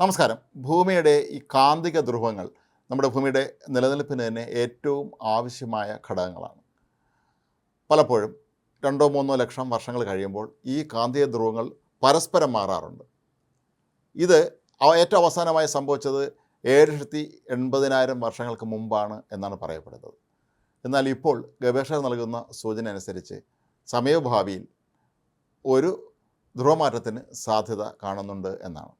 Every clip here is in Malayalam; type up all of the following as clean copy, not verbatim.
നമസ്കാരം. ഭൂമിയുടെ ഈ കാന്തിക ധ്രുവങ്ങൾ നമ്മുടെ ഭൂമിയുടെ നിലനിൽപ്പിന് തന്നെ ഏറ്റവും ആവശ്യമായ ഘടകങ്ങളാണ്. പലപ്പോഴും 2-3 ലക്ഷം വർഷങ്ങൾ കഴിയുമ്പോൾ ഈ കാന്തിക ധ്രുവങ്ങൾ പരസ്പരം മാറാറുണ്ട്. ഇത് ഏറ്റവും അവസാനമായി സംഭവിച്ചത് 7,80,000 വർഷങ്ങൾക്ക് മുമ്പാണ് എന്നാണ് പറയപ്പെടുന്നത്. എന്നാൽ ഇപ്പോൾ ഗവേഷകർ നൽകുന്ന സൂചന അനുസരിച്ച് സമീപഭാവിയിൽ ഒരു ധ്രുവമാറ്റത്തിന് സാധ്യത കാണുന്നുണ്ട് എന്നാണ്.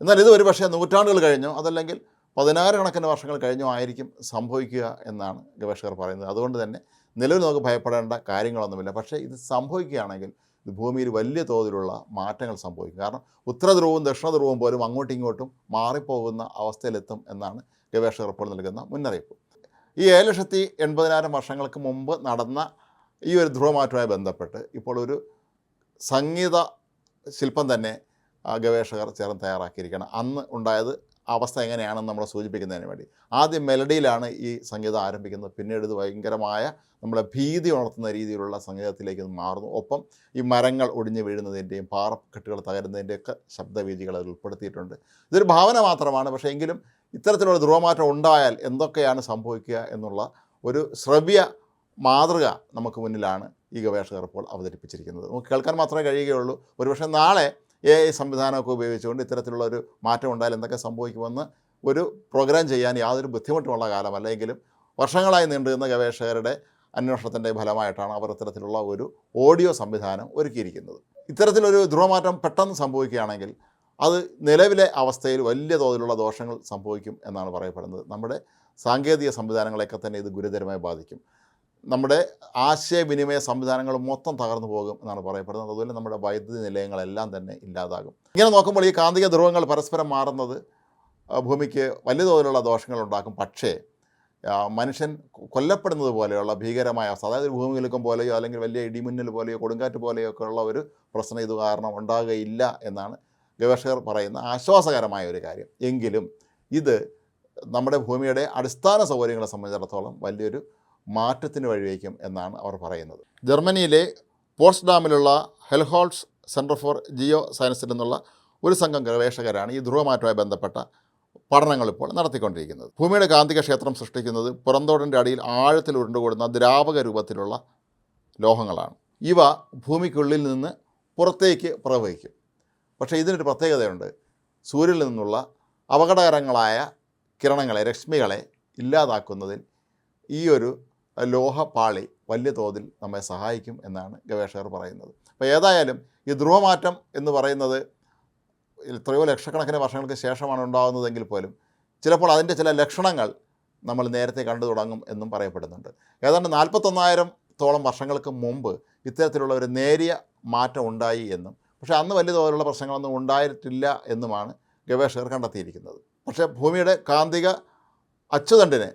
എന്നാൽ ഇത് ഒരുപക്ഷെ നൂറ്റാണ്ടുകൾ കഴിഞ്ഞോ അതല്ലെങ്കിൽ 16 കണക്കിന് വർഷങ്ങൾ കഴിഞ്ഞോ ആയിരിക്കും സംഭവിക്കുക എന്നാണ് ഗവേഷകർ പറയുന്നത്. അതുകൊണ്ട് തന്നെ നിലവിൽ നമുക്ക് ഭയപ്പെടേണ്ട കാര്യങ്ങളൊന്നുമില്ല. പക്ഷേ ഇത് സംഭവിക്കുകയാണെങ്കിൽ ഇത് ഭൂമിയിൽ വലിയ തോതിലുള്ള മാറ്റങ്ങൾ സംഭവിക്കും. കാരണം ഉത്തരധ്രുവവും ദക്ഷിണധ്രുവവും പോലും അങ്ങോട്ടും ഇങ്ങോട്ടും മാറിപ്പോകുന്ന അവസ്ഥയിലെത്തും എന്നാണ് ഗവേഷകർ ഇപ്പോൾ നൽകുന്ന മുന്നറിയിപ്പ്. ഈ 7,80,000 വർഷങ്ങൾക്ക് മുമ്പ് നടന്ന ഈ ഒരു ധ്രുവമാറ്റവുമായി ബന്ധപ്പെട്ട് ഇപ്പോൾ ഒരു സംഗീത ശില്പം തന്നെ ഗവേഷകർ ചേർന്ന് തയ്യാറാക്കിയിരിക്കുകയാണ്. അന്ന് ഉണ്ടായത് അവസ്ഥ എങ്ങനെയാണെന്ന് നമ്മളെ സൂചിപ്പിക്കുന്നതിന് വേണ്ടി ആദ്യം മെലഡിയിലാണ് ഈ സംഗീതം ആരംഭിക്കുന്നത്. പിന്നീട് ഇത് ഭയങ്കരമായ നമ്മളെ ഭീതി ഉണർത്തുന്ന രീതിയിലുള്ള സംഗീതത്തിലേക്ക് മാറുന്നു. ഒപ്പം ഈ മരങ്ങൾ ഒടിഞ്ഞു വീഴുന്നതിൻ്റെയും പാറക്കെട്ടുകൾ തകരുന്നതിൻ്റെയൊക്കെ ശബ്ദവീചികൾ അതിൽ ഉൾപ്പെടുത്തിയിട്ടുണ്ട്. ഇതൊരു ഭാവന മാത്രമാണ്. പക്ഷേ എങ്കിലും ഇത്തരത്തിലുള്ള ധ്രുവമാറ്റം ഉണ്ടായാൽ എന്തൊക്കെയാണ് സംഭവിക്കുക എന്നുള്ള ഒരു ശ്രവ്യ മാതൃക നമുക്ക് മുന്നിലാണ് ഈ ഗവേഷകർ ഇപ്പോൾ അവതരിപ്പിച്ചിരിക്കുന്നത്. നമുക്ക് കേൾക്കാൻ മാത്രമേ കഴിയുകയുള്ളൂ. ഒരുപക്ഷെ നാളെ AI സംവിധാനമൊക്കെ ഉപയോഗിച്ചുകൊണ്ട് ഇത്തരത്തിലുള്ള ഒരു മാറ്റം ഉണ്ടായാൽ എന്തൊക്കെ സംഭവിക്കുമെന്ന് ഒരു പ്രോഗ്രാം ചെയ്യാൻ യാതൊരു ബുദ്ധിമുട്ടുമുള്ള കാലമല്ല. എങ്കിലും വർഷങ്ങളായി നീണ്ടുനിന്ന ഗവേഷകരുടെ അന്വേഷണത്തിൻ്റെ ഫലമായിട്ടാണ് അവർ ഇത്തരത്തിലുള്ള ഒരു ഓഡിയോ സംവിധാനം ഒരുക്കിയിരിക്കുന്നത്. ഇത്തരത്തിലൊരു ധ്രുവമാറ്റം പെട്ടെന്ന് സംഭവിക്കുകയാണെങ്കിൽ അത് നിലവിലെ അവസ്ഥയിൽ വലിയ തോതിലുള്ള ദോഷങ്ങൾ സംഭവിക്കും എന്നാണ് പറയപ്പെടുന്നത്. നമ്മുടെ സാങ്കേതിക സംവിധാനങ്ങളെയൊക്കെ തന്നെ ഇത് ഗുരുതരമായി ബാധിക്കും. നമ്മുടെ ആശയവിനിമയ സംവിധാനങ്ങൾ മൊത്തം തകർന്നു പോകും എന്നാണ് പറയപ്പെടുന്നത്. അതുപോലെ നമ്മുടെ വൈദ്യുതി നിലയങ്ങളെല്ലാം തന്നെ ഇല്ലാതാകും. ഇങ്ങനെ നോക്കുമ്പോൾ ഈ കാന്തിക ധ്രുവങ്ങൾ പരസ്പരം മാറുന്നത് ഭൂമിക്ക് വലിയ തോതിലുള്ള ദോഷങ്ങൾ ഉണ്ടാക്കും. പക്ഷേ മനുഷ്യൻ കൊല്ലപ്പെടുന്നത് പോലെയുള്ള ഭീകരമായ അവസ്ഥ, അതായത് ഭൂമികുലുക്കം പോലെയോ അല്ലെങ്കിൽ വലിയ ഇടിമിന്നൽ പോലെയോ കൊടുങ്കാറ്റ് പോലെയോ ഒക്കെ ഉള്ള ഒരു പ്രശ്നം ഇത് കാരണം ഉണ്ടാകുകയില്ല എന്നാണ് ഗവേഷകർ പറയുന്ന ആശ്വാസകരമായ ഒരു കാര്യം. എങ്കിലും ഇത് നമ്മുടെ ഭൂമിയുടെ അടിസ്ഥാന സൗകര്യങ്ങളെ സംബന്ധിച്ചിടത്തോളം വലിയൊരു മാറ്റത്തിന് വഴിവെക്കും എന്നാണ് അവർ പറയുന്നത്. ജർമ്മനിയിലെ പോട്സ്ഡാമിലുള്ള ഹെൽഹോൾട്സ് സെൻറ്റർ ഫോർ ജിയോ സയൻസിൽ നിന്നുള്ള ഒരു സംഘം ഗവേഷകരാണ് ഈ ധ്രുവമാറ്റവുമായി ബന്ധപ്പെട്ട പഠനങ്ങൾ ഇപ്പോൾ നടത്തിക്കൊണ്ടിരിക്കുന്നത്. ഭൂമിയുടെ കാന്തിക ക്ഷേത്രം സൃഷ്ടിക്കുന്നത് പുറന്തോടിൻ്റെ അടിയിൽ ആഴത്തിൽ ഉരുണ്ടുകൂടുന്ന ദ്രാവക രൂപത്തിലുള്ള ലോഹങ്ങളാണ്. ഇവ ഭൂമിക്കുള്ളിൽ നിന്ന് പുറത്തേക്ക് പ്രവഹിക്കും. പക്ഷേ ഇതിനൊരു പ്രത്യേകതയുണ്ട്. സൂര്യനിൽ നിന്നുള്ള അപകടകരങ്ങളായ കിരണങ്ങളെ, രശ്മികളെ ഇല്ലാതാക്കുന്നതിൽ ഈ ഒരു ലോഹപ്പാളി വലിയ തോതിൽ നമ്മെ സഹായിക്കും എന്നാണ് ഗവേഷകർ പറയുന്നത്. അപ്പോൾ ഏതായാലും ഈ ധ്രുവമാറ്റം എന്ന് പറയുന്നത് എത്രയോ ലക്ഷക്കണക്കിന് വർഷങ്ങൾക്ക് ശേഷമാണ് ഉണ്ടാകുന്നതെങ്കിൽ പോലും ചിലപ്പോൾ അതിൻ്റെ ചില ലക്ഷണങ്ങൾ നമ്മൾ നേരത്തെ കണ്ടു തുടങ്ങും എന്നും പറയപ്പെടുന്നുണ്ട്. ഏതാണ്ട് 41,000 വർഷങ്ങൾക്ക് മുമ്പ് ഇത്തരത്തിലുള്ള ഒരു നേരിയ മാറ്റം ഉണ്ടായി എന്നും പക്ഷേ അന്ന് വലിയ തോതിലുള്ള പ്രശ്നങ്ങളൊന്നും ഉണ്ടായിട്ടില്ല എന്നുമാണ് ഗവേഷകർ കണ്ടെത്തിയിരിക്കുന്നത്. പക്ഷേ ഭൂമിയുടെ കാന്തിക അച്ചുതണ്ടിന്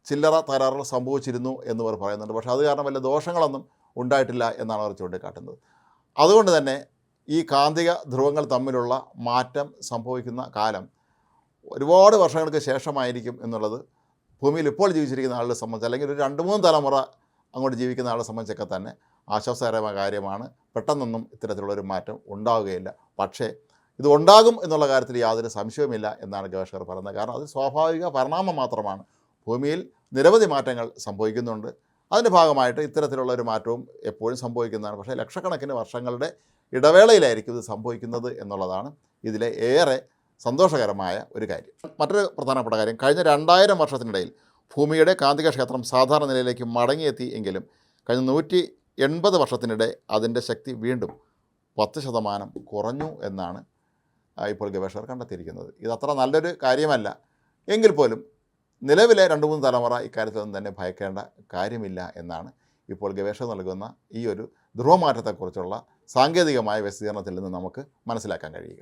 ചില്ലറ തകരാറുകൾ സംഭവിച്ചിരുന്നു എന്നിവർ പറയുന്നുണ്ട്. പക്ഷേ അത് കാരണം വലിയ ദോഷങ്ങളൊന്നും ഉണ്ടായിട്ടില്ല എന്നാണ് അവർ ചൂണ്ടിക്കാട്ടുന്നത്. അതുകൊണ്ട് തന്നെ ഈ കാന്തിക ധ്രുവങ്ങൾ തമ്മിലുള്ള മാറ്റം സംഭവിക്കുന്ന കാലം ഒരുപാട് വർഷങ്ങൾക്ക് ശേഷമായിരിക്കും എന്നുള്ളത് ഭൂമിയിൽ ഇപ്പോൾ ജീവിച്ചിരിക്കുന്ന ആളുകളെ സംബന്ധിച്ച്, അല്ലെങ്കിൽ ഒരു 2-3 തലമുറ അങ്ങോട്ട് ജീവിക്കുന്ന ആളെ സംബന്ധിച്ചൊക്കെ തന്നെ ആശ്വാസകരമായ കാര്യമാണ്. പെട്ടെന്നൊന്നും ഇത്തരത്തിലുള്ളൊരു മാറ്റം ഉണ്ടാവുകയില്ല. പക്ഷേ ഇത് ഉണ്ടാകും എന്നുള്ള കാര്യത്തിൽ യാതൊരു സംശയവുമില്ല എന്നാണ് ഗവേഷകർ പറയുന്നത്. കാരണം അത് സ്വാഭാവിക പരിണാമം മാത്രമാണ്. ഭൂമിയിൽ നിരവധി മാറ്റങ്ങൾ സംഭവിക്കുന്നുണ്ട്. അതിൻ്റെ ഭാഗമായിട്ട് ഇത്തരത്തിലുള്ള ഒരു മാറ്റവും എപ്പോഴും സംഭവിക്കുന്നതാണ്. പക്ഷേ ലക്ഷക്കണക്കിന് വർഷങ്ങളുടെ ഇടവേളയിലായിരിക്കും ഇത് സംഭവിക്കുന്നത് എന്നുള്ളതാണ് ഇതിലെ ഏറെ സന്തോഷകരമായ ഒരു കാര്യം. മറ്റൊരു പ്രധാനപ്പെട്ട കാര്യം, കഴിഞ്ഞ 2000 വർഷത്തിനിടയിൽ ഭൂമിയുടെ കാന്തിക ക്ഷേത്രം സാധാരണ നിലയിലേക്ക് മടങ്ങിയെത്തി എങ്കിലും കഴിഞ്ഞ 180 വർഷത്തിനിടെ അതിൻ്റെ ശക്തി വീണ്ടും 10% കുറഞ്ഞു എന്നാണ് ഇപ്പോൾ ഗവേഷകർ കണ്ടെത്തിയിരിക്കുന്നത്. ഇതത്ര നല്ലൊരു കാര്യമല്ല. എങ്കിൽ പോലും നിലവിലെ 2-3 തലമുറ ഇക്കാര്യത്തിലൊന്നും തന്നെ ഭയക്കേണ്ട കാര്യമില്ല എന്നാണ് ഇപ്പോൾ ഗവേഷകർ നൽകുന്ന ഈ ഒരു ധ്രുവമാറ്റത്തെക്കുറിച്ചുള്ള സാങ്കേതികമായ വിശദീകരണത്തിൽ നിന്ന് നമുക്ക് മനസ്സിലാക്കാൻ കഴിയുക.